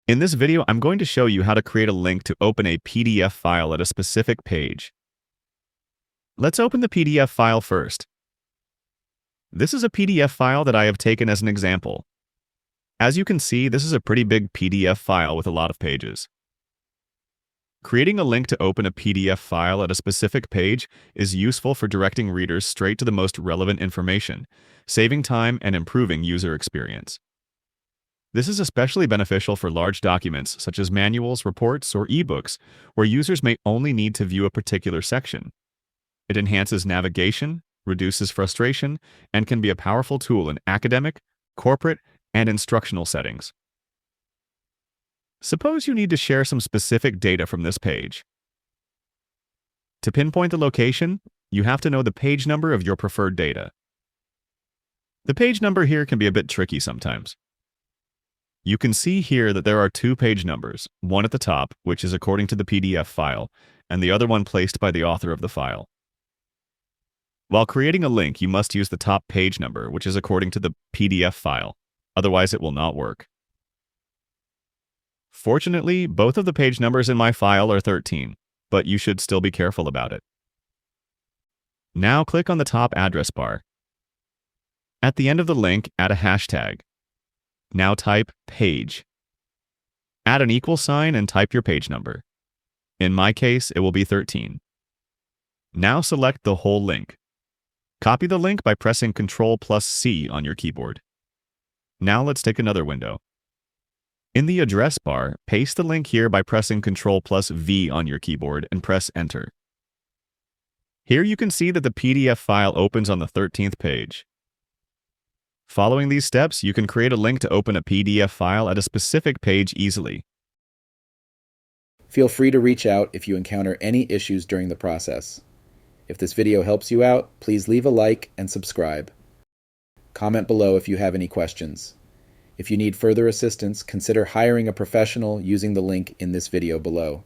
In this video, I'm going to show you how to create a link to open a PDF file at a specific page. Let's open the PDF file first. This is a PDF file that I have taken as an example. As you can see, this is a pretty big PDF file with a lot of pages. Creating a link to open a PDF file at a specific page is useful for directing readers straight to the most relevant information, saving time and improving user experience. This is especially beneficial for large documents such as manuals, reports, or ebooks, where users may only need to view a particular section. It enhances navigation, reduces frustration, and can be a powerful tool in academic, corporate, and instructional settings. Suppose you need to share some specific data from this page. To pinpoint the location, you have to know the page number of your preferred data. The page number here can be a bit tricky sometimes. You can see here that there are two page numbers, one at the top, which is according to the PDF file, and the other one placed by the author of the file. While creating a link, you must use the top page number, which is according to the PDF file. Otherwise, it will not work. Fortunately, both of the page numbers in my file are 13, but you should still be careful about it. Now click on the top address bar. At the end of the link, add a hashtag. Now type page. Add an equal sign and type your page number. In my case, it will be 13. Now select the whole link. Copy the link by pressing Ctrl+C on your keyboard. Now let's take another window. In the address bar, paste the link here by pressing Ctrl+V on your keyboard and press Enter. Here you can see that the PDF file opens on the 13th page. Following these steps, you can create a link to open a PDF file at a specific page easily. Feel free to reach out if you encounter any issues during the process. If this video helps you out, please leave a like and subscribe. Comment below if you have any questions. If you need further assistance, consider hiring a professional using the link in this video below.